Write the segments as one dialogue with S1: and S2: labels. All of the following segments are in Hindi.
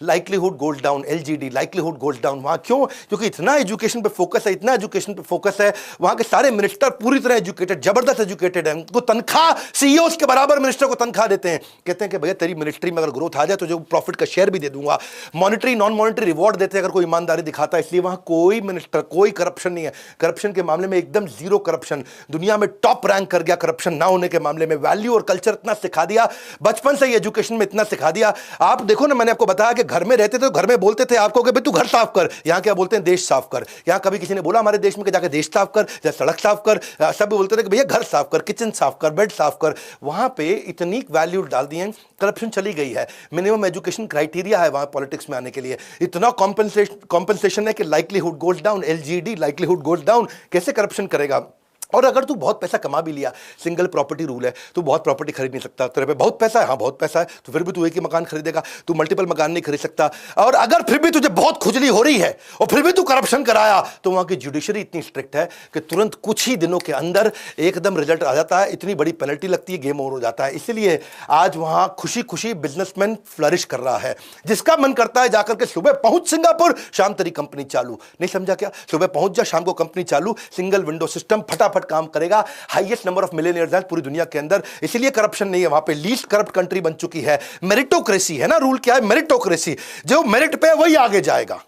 S1: Likelihood gold down, LGD likelihood gold down. वहां क्यों? क्योंकि इतना एजुकेशन पे फोकस है, इतना एजुकेशन पे फोकस है। वहां के सारे मिनिस्टर पूरी तरह एजुकेटेड, जबरदस्त एजुकेटेड हैं। उनको तनख्वाह सीईओ के बराबर मिनिस्टर को तनख्वाह देते हैं। कहते हैं कि भैया तेरी मिनिस्ट्री में अगर ग्रोथ आ जाए तो जो प्रॉफिट का शेयर भी दे दूंगा। मॉनिटरी नॉन मॉनिटरी रिवॉर्ड देते हैं अगर कोई ईमानदारी दिखाता है। इसलिए वहां कोई मिनिस्टर, कोई करप्शन नहीं है। करप्शन के मामले में एकदम जीरो करप्शन, दुनिया में टॉप रैंक कर गया करप्शन ना होने के मामले में। वैल्यू और कल्चर इतना सिखा दिया, बचपन से ही एजुकेशन में इतना सिखा दिया। आप देखो ना, मैंने आपको बताया कि घर में रहते थे, घर में बोलते थे आपको कि भाई तू घर साफ कर। यहां क्या बोलते हैं? देश साफ कर। यहां कभी किसी ने बोला हमारे देश में कि जाके देश साफ कर या सड़क साफ कर? सब बोलते थे कि भैया घर साफ कर, किचन साफ कर, बेड साफ कर। वहां पे इतनी वैल्यू डाल दी है, करप्शन चली गई है। मिनिमम एजुकेशन क्राइटेरिया है वहां पॉलिटिक्स में आने के लिए। इतना कॉम्पनसेशन है कि likelihood goals down, LGD likelihood goals down. कैसे करप्शन करेगा? और अगर तू बहुत पैसा कमा भी लिया, सिंगल प्रॉपर्टी रूल है, तू बहुत प्रॉपर्टी खरीद नहीं सकता। तेरे पे बहुत पैसा है, हाँ बहुत पैसा है, तो फिर भी तू एक ही मकान खरीदेगा, तू मल्टीपल मकान नहीं खरीद सकता। और अगर फिर भी तुझे बहुत खुजली हो रही है और फिर भी तू करप्शन कराया, तो वहां की जुडिशरी इतनी स्ट्रिक्ट है कि तुरंत कुछ ही दिनों के अंदर एकदम रिजल्ट आ जाता है। इतनी बड़ी पेनल्टी लगती है, गेम ओवर हो जाता है। इसीलिए आज वहां खुशी खुशी बिजनेसमैन फ्लरिश कर रहा है। जिसका मन करता है जाकर के सुबह पहुंच सिंगापुर, शाम तेरी कंपनी चालू। नहीं समझा क्या? सुबह पहुंच जा, शाम को कंपनी चालू। सिंगल विंडो सिस्टम, फटाफट काम करेगा। हाईएस्ट नंबर ऑफ मिलियनियर्स हैं पूरी दुनिया के अंदर। इसलिए करप्शन नहीं है वहां पे। लीस्ट करप्ट कंट्री बन चुकी है। मेरिटोक्रेसी है ना, रूल क्या है? मेरिटोक्रेसी। जो मेरिट पे है वही आगे जाएगा।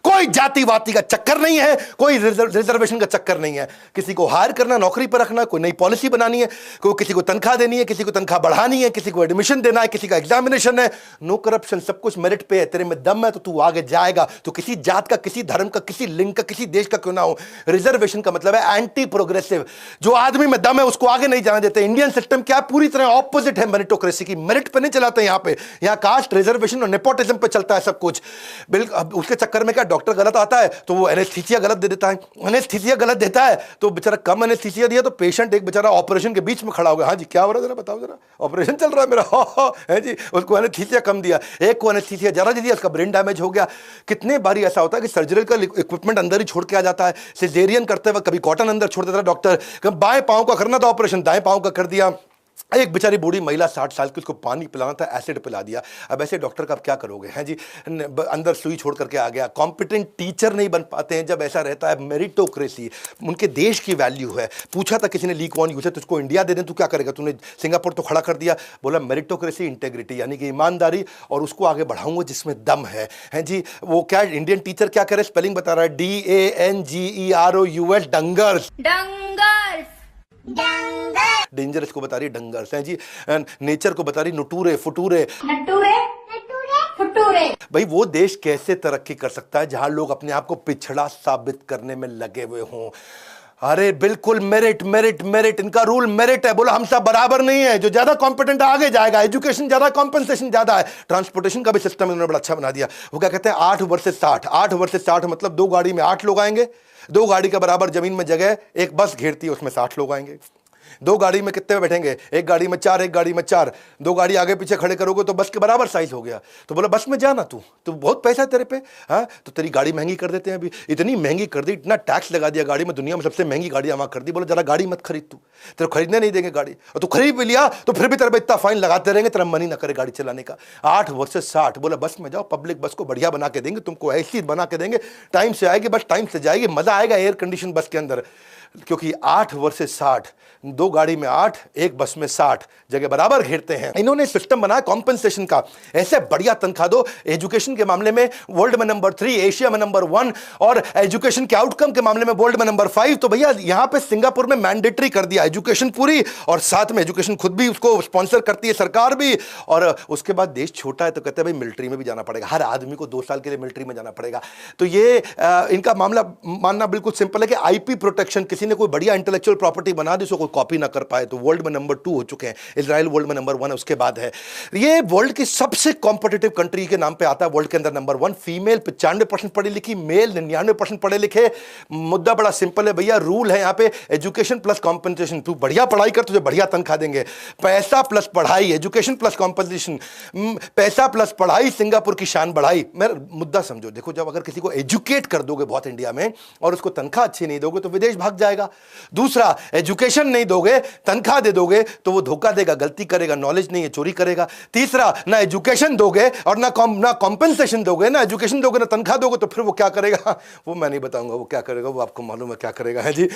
S1: कोई जाति वाति का चक्कर नहीं है, कोई रिजर्वेशन का चक्कर नहीं है। किसी को हायर करना, नौकरी पर रखना, कोई नई पॉलिसी बनानी है, कोई किसी को तनख्वाह देनी है, किसी को तनख्वाह बढ़ानी है, किसी को एडमिशन देना है, किसी का एग्जामिनेशन है। नो करप्शन, सब कुछ मेरिट पे है। तेरे में दम है तो तू आगे जाएगा। तो किसी जात का, किसी धर्म का, किसी लिंग का, किसी देश का क्यों ना हो। रिजर्वेशन का मतलब है एंटी प्रोग्रेसिव। जो आदमी में दम है उसको आगे नहीं जाने देते। इंडियन सिस्टम क्या पूरी तरह ऑपोजिट है मेरिटोक्रेसी की। मेरिट पे नहीं चलाते यहाँ पे। यहाँ कास्ट, रिजर्वेशन और नेपोटिज्म पे चलता है सब कुछ। बिल्कुल उसके चक्कर में क्या, डॉक्टर गलत आता है तो वो एनेस्थीसिया गलत दे देता है। एनेस्थीसिया गलत देता है तो बेचारा कम एनेस्थीसिया दिया तो पेशेंट एक बेचारा ऑपरेशन के बीच में खड़ा हो गया। हाँ जी क्या हो रहा है, जरा बताओ, जरा ऑपरेशन चल रहा है मेरा, है जी। उसको एनेस्थीसिया कम दिया, एक को एनेस्थीसिया जरा दिया, उसका ब्रेन डैमेज हो गया। कितने बारी ऐसा होता है कि सर्जिकल इक्विपमेंट अंदर ही छोड़ के आ जाता है। सिजेरियन करते वक्त कभी कॉटन अंदर छोड़ देता है डॉक्टर। बाएं पांव का करना था ऑपरेशन, दाएं पांव का कर दिया। एक बेचारी बूढ़ी महिला 60 साल की, उसको पानी पिलाना था, एसिड पिला दिया। अब ऐसे डॉक्टर का आप क्या करोगे, हैं जी? अंदर सुई छोड़ करके आ गया। कॉम्पिटेंट टीचर नहीं बन पाते हैं जब ऐसा रहता है। मेरिटोक्रेसी उनके देश की वैल्यू है। पूछा था किसी ने, ली कुआन यू से, तुझको इंडिया दे दें तो क्या करेगा? तूने सिंगापुर तो खड़ा कर दिया। बोला मेरिटोक्रेसी, इंटेग्रिटी, यानी कि ईमानदारी, और उसको आगे बढ़ाऊंगा जिसमें दम है, हैं जी। वो क्या इंडियन टीचर क्या करे, स्पेलिंग बता रहा है, DANGEROUS, डंगर्स। डेंजरस को बता रही डंगर्स, हैं जी। नेचर को बता रही नुटूरे, फुटूरे। भाई वो देश कैसे तरक्की कर सकता है जहां लोग अपने आप को पिछड़ा साबित करने में लगे हुए हों? अरे बिल्कुल मेरिट मेरिट मेरिट, इनका रूल मेरिट है। बोला हम सब बराबर नहीं है, जो ज्यादा कॉम्पिटेंट आगे जाएगा। एजुकेशन ज्यादा, कॉम्पनसेशन ज्यादा है। ट्रांसपोर्टेशन का भी सिस्टम इन्होंने बड़ा अच्छा बना दिया। वो क्या कहते हैं, 8 वर्सेस 60। 8 वर्सेस 60 मतलब 2 गाड़ी में 8 लोग आएंगे। 2 गाड़ी का बराबर जमीन में जगह एक बस घेरती है, उसमें 60 लोग आएंगे। 2 गाड़ी में कितने बैठेंगे? एक गाड़ी में 4, एक गाड़ी में 4। 2 गाड़ी आगे पीछे खड़े करोगे तो बस के बराबर साइज हो गया। तो बोला बस में जाना तू, तो बहुत पैसा है तेरे पे, हाँ तो तेरी गाड़ी महंगी कर देते हैं। अभी इतनी महंगी कर दी, इतना टैक्स लगा दिया गाड़ी में, दुनिया में सबसे महंगी गाड़ी वहां कर दी। बोला जरा गाड़ी मत खरीद, तू तेरे खरीदने नहीं देंगे गाड़ी, और तू खरीद भी लिया तो फिर भी तेरे पे इतना फाइन लगाते रहेंगे, तेरा मन ही ना करे गाड़ी चलाने का। 8 वर्सेस 60। बोला बस में जाओ, पब्लिक बस को बढ़िया बना के देंगे तुमको, ऐसी बना के देंगे, टाइम से आएगी बस, टाइम से जाएगी, मजा आएगा एयर कंडीशन बस के अंदर। क्योंकि 8 वर्सेस 60, 2 गाड़ी में 8, एक बस में 60, जगह बराबर घेरते हैं। इन्होंने सिस्टम बनाया कॉम्पनसेशन का। ऐसे बढ़िया तनख्वाह दो। एजुकेशन के मामले में वर्ल्ड में नंबर 3, एशिया में नंबर 1, और एजुकेशन के आउटकम के मामले में वर्ल्ड में नंबर 5। तो भैया यहां पे सिंगापुर में मैंडेटरी कर दिया एजुकेशन पूरी, और साथ में एजुकेशन खुद भी उसको स्पॉन्सर करती है सरकार भी। और उसके बाद देश छोटा है तो कहते हैं भाई मिलिट्री में भी जाना पड़ेगा, हर आदमी को 2 साल के लिए मिलिट्री में जाना पड़ेगा। तो ये इनका मामला मानना बिल्कुल सिंपल है कि आईपी प्रोटेक्शन, किसी ने कोई बढ़िया इंटेलेक्चुअल प्रॉपर्टी बना दी, उसको कोई कॉपी ना कर पाए। तो वर्ल्ड में नंबर 2 हो चुके हैं। इजराइल वर्ल्ड में नंबर 1 उसके बाद है। ये वर्ल्ड की सबसे कॉम्पिटिटिव कंट्री के नाम पे आता है वर्ल्ड के अंदर नंबर 1। फीमेल 95% पढ़ी लिखी, मेल 99% पढ़े लिखे। मुद्दा बड़ा सिंपल है भैया, रूल है यहाँ पे एजुकेशन प्लस कॉम्पनसेशन। तू बढ़िया पढ़ाई कर, तुझे बढ़िया तनख्वाह देंगे। पैसा प्लस पढ़ाई, एजुकेशन प्लस कॉम्पनसेशन, पैसा प्लस पढ़ाई, सिंगापुर की शान बढ़ाई। मेरा मुद्दा समझो, देखो जब अगर किसी को एजुकेट कर दोगे बहुत इंडिया में और उसको तनख्वाह अच्छी नहीं दोगे तो विदेश भाग जाएगा। जाएगा। दूसरा, एजुकेशन नहीं दोगे, तनख्वाह दे दोगे तो वो धोखा देगा, गलती करेगा, नॉलेज नहीं है, चोरी करेगा। तीसरा, ना एजुकेशन दोगे और ना कॉम्पेंसेशन दोगे, ना एजुकेशन दोगे ना तनख्वाह दोगे, तो फिर वो क्या करेगा वो मैं नहीं बताऊंगा, वो क्या करेगा वो आपको मालूम है क्या करेगा है जी।